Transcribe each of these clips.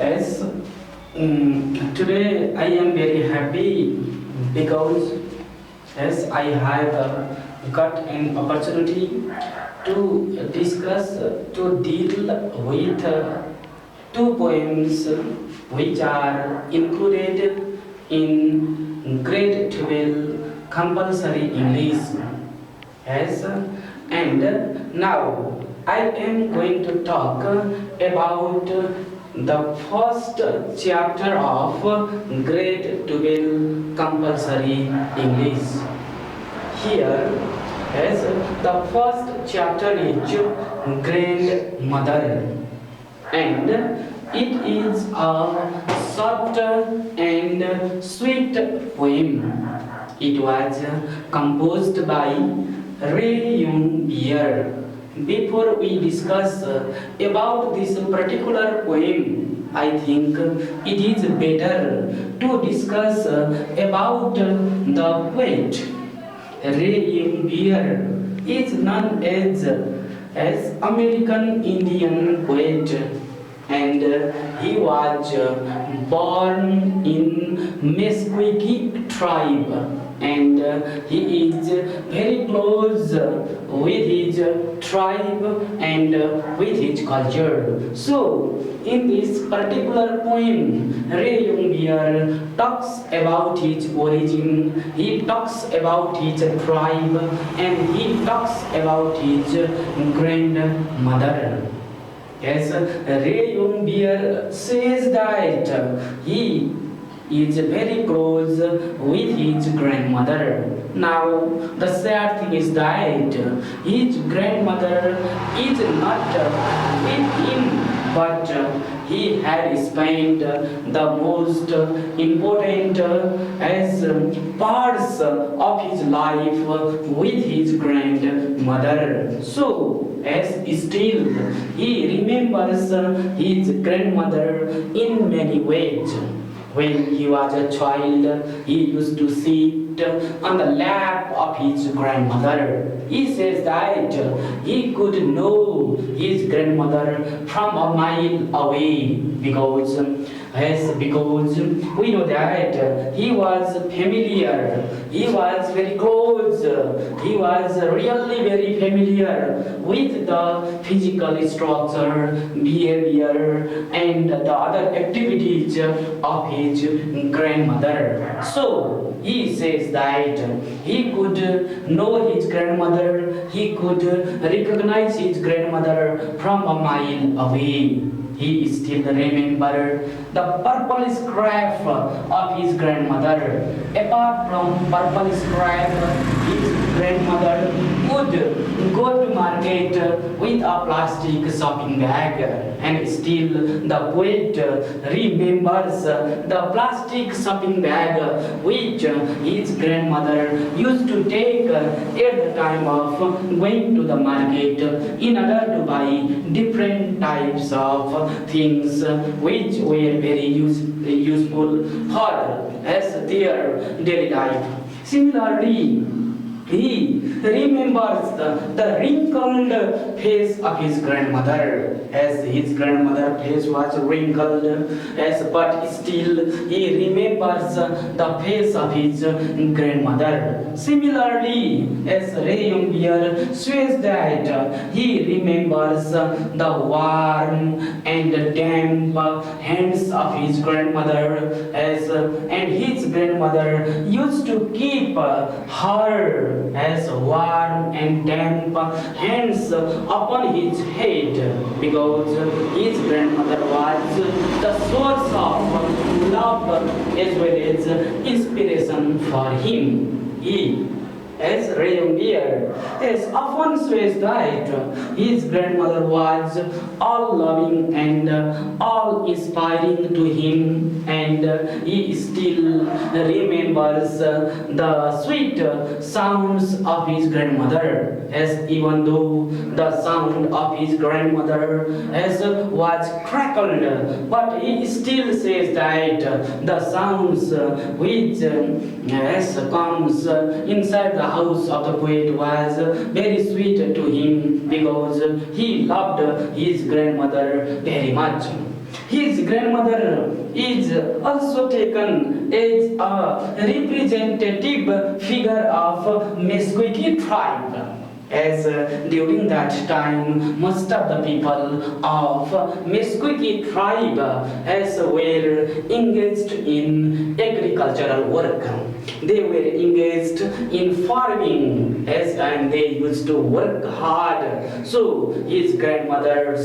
As today I am very happy because as I have got an opportunity to discuss, to deal with two poems which are included in grade 12 compulsory English. Yes, and now I am going to talk about the first chapter of grade 12 compulsory English. Here, as the first chapter is grandmother, and it is a short and sweet poem. It was composed by Ray Young Beer. Before we discuss about this particular poem, I think it is better to discuss about the poet. Ray Young Beer is known as American Indian poet, and he was born in Meskweki tribe, and he is very close with his tribe and with his culture. So in this particular poem, Ray Young talks about his origin, he talks about his tribe, and he talks about his grandmother. Yes, Ray Young says that he is very close with his grandmother. Now, the sad thing is that his grandmother is not with him, but he had spent the most important as parts of his life with his grandmother. So, as still he remembers his grandmother in many ways. When he was a child, he used to sit on the lap of his grandmother. He says that he could know his grandmother from a mile away because we know that he was familiar, he was very close, he was really very familiar with the physical structure, behavior, and the other activities of his grandmother. So he says that he could know his grandmother, he could recognize his grandmother from a mile away. He still remembered the purple scarf of his grandmother. Apart from purple scarf, his grandmother would go to market with a plastic shopping bag, and still the poet remembers the plastic shopping bag which his grandmother used to take at the time of going to the market in order to buy different types of things which were very useful for as their daily life. Similarly, he remembers the wrinkled face of his grandmother, as his grandmother's face was wrinkled, but still he remembers the face of his grandmother. Similarly, as Ray Young says that he remembers the warm and damp hands of his grandmother, and his grandmother used to keep her as warm and damp hands upon his head because his grandmother was the source of love as well as inspiration for him. He, as Ray Young has often says that his grandmother was all loving and all inspiring to him, and he still remembers the sweet sounds of his grandmother, as even though the sound of his grandmother was crackled, but he still says that the sounds which comes inside the house of the poet was very sweet to him because he loved his grandmother very much. His grandmother is also taken as a representative figure of Meskweki tribe. As during that time, most of the people of Meskweki tribe as were engaged in agricultural work. They were engaged in farming and they used to work hard. So his grandmother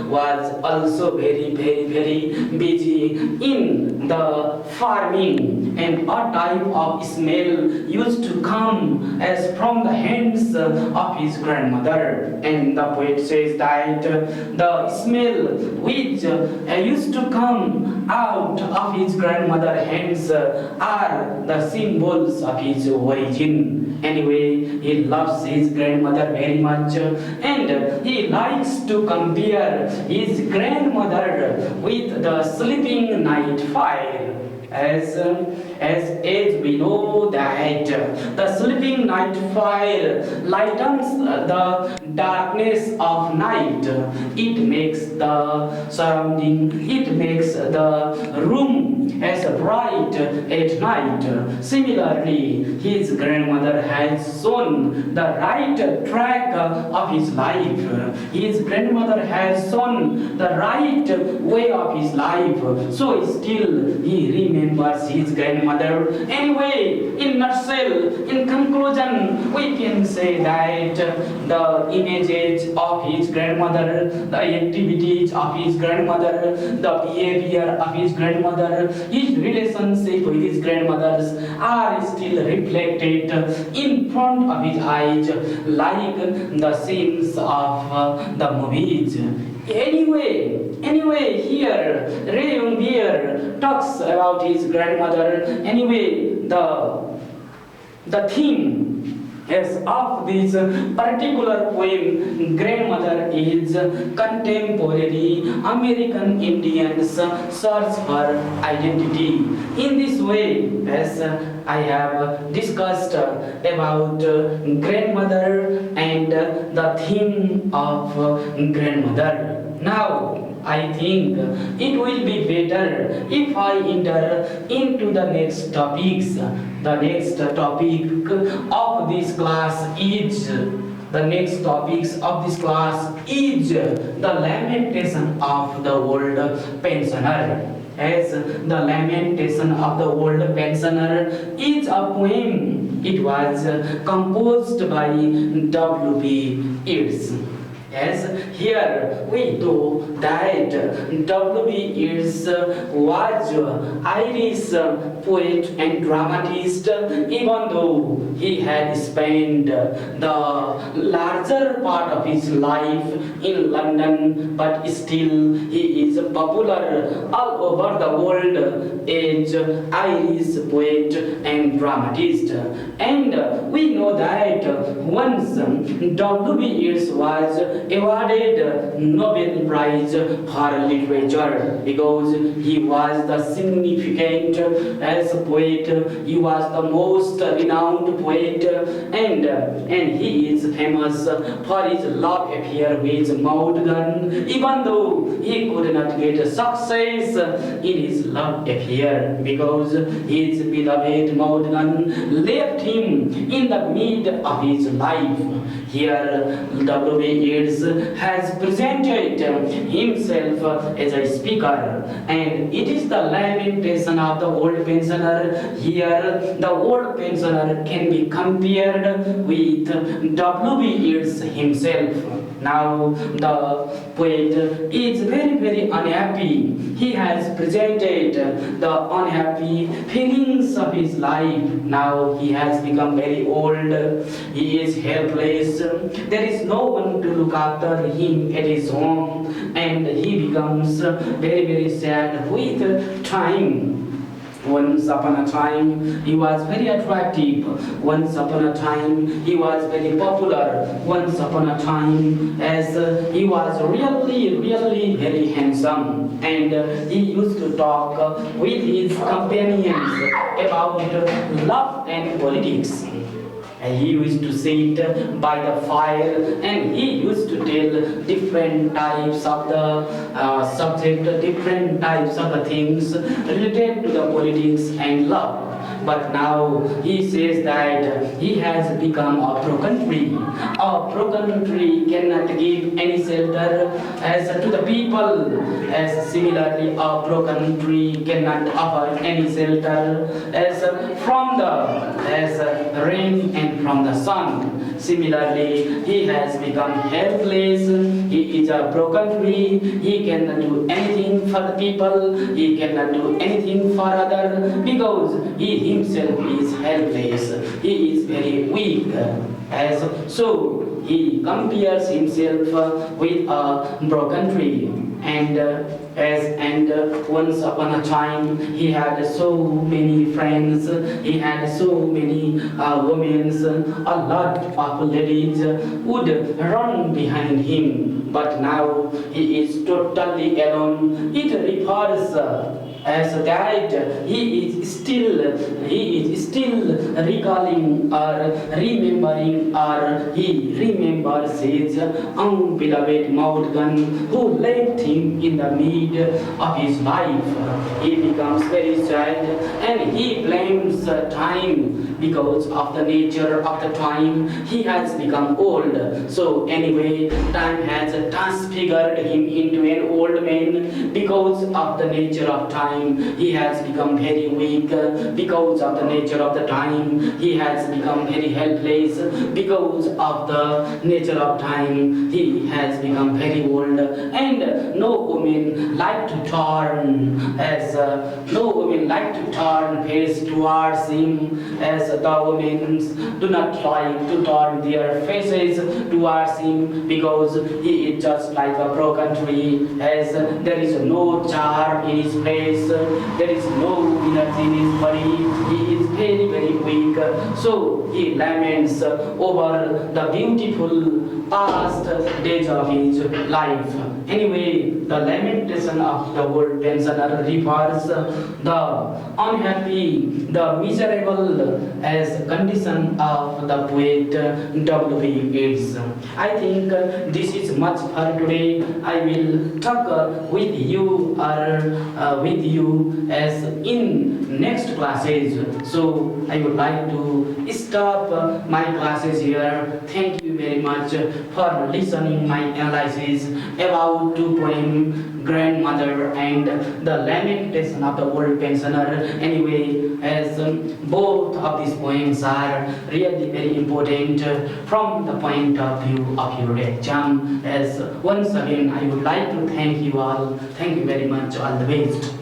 was also very busy in the farming, and a type of smell used to come as from the hands of his grandmother. And the poet says that the smell which used to come out of his grandmother's hands are the symbols of his origin. Anyway, he loves his grandmother very much, and he likes to compare his grandmother with the sleeping night fire. As we know that the sleeping night fire lightens the darkness of night. It makes the surrounding, it makes the room as bright at night. Similarly, his grandmother has shown the right track of his life. His grandmother has shown the right way of his life. So still he remembers his grandmother. Anyway, in nutshell, in conclusion, we can say that the images of his grandmother, the activities of his grandmother, the behavior of his grandmother, his relationship with his grandmothers are still reflected in front of his eyes like the scenes of the movies. Anyway, here Ray Beer talks about his grandmother. Anyway, the theme of this particular poem, grandmother, is contemporary American Indians search for identity. In this way, as I have discussed about grandmother and the theme of grandmother. Now, I think it will be better if I enter into the next topics. The next topic of this class is the lamentation of the old pensioner. As the lamentation of the old pensioner is a poem. It was composed by W.B. Yeats. As here we know that W.B. Yeats was Irish poet and dramatist, even though he had spent the larger part of his life in London, but still he is popular all over the world as Irish poet and dramatist. And we know that once W.B. Yeats was awarded Nobel Prize for Literature because he was the significant as a poet. He was the most renowned poet, and he is famous for his love affair with Maud Gonne, even though he could not get success in his love affair because his beloved Maud Gonne left him in the mid of his life. Here W.B. Yeats has presented himself as a speaker, and it is the lamentation of the old pensioner. Here the old pensioner can be compared with W.B. Yeats himself. Now the poet is very unhappy. He has presented the unhappy feelings of his life. Now he has become very old. He is helpless. There is no one to look after him at his home, and he becomes very sad with time. Once upon a time, he was very attractive. Once upon a time, he was very popular. Once upon a time, as he was really very handsome. And he used to talk with his companions about love and politics. He used to sit by the fire and he used to tell different types of the subject, different types of the things related to the politics and love. But now he says that he has become a broken tree. A broken tree cannot give any shelter as to the people. As similarly, a broken tree cannot offer any shelter as from the rain and from the sun. Similarly, he has become helpless. He is a broken tree. He cannot do anything for the people. He cannot do anything for others because he himself is helpless. He is very weak. As so, he compares himself with a broken tree. And once upon a time he had so many friends, he had so many women, a lot of ladies would run behind him, but now he is totally alone. It refers as that he is still recalling or remembering, or he remembers his unbeloved Maudgan who left him in the mid of his life. He becomes very sad and he blames time because of the nature of the time. He has become old. So anyway, time has transfigured him into an old man because of the nature of time. He has become very weak because of the nature of the time. He has become very helpless because of the nature of time. He has become very old, and no woman like to turn face towards him, as the women do not like to turn their faces towards him because he is just like a broken tree, as there is no charm in his face. There is no energy in his body. He is very, very weak. So he laments over the beautiful past days of his life. Anyway, the lamentation of the old pensioner refers the unhappy, the miserable as condition of the poet W.B. Yeats. I think this is much for today. I will talk with you as in next classes. So I would like to stop my classes here. Thank you very much for listening my analysis about two poem, Grandmother and the Lamentation of the Old Pensioner. Anyway, as both of these poems are really very important from the point of view of your exam. As once again I would like to thank you all. Thank you very much. All the best.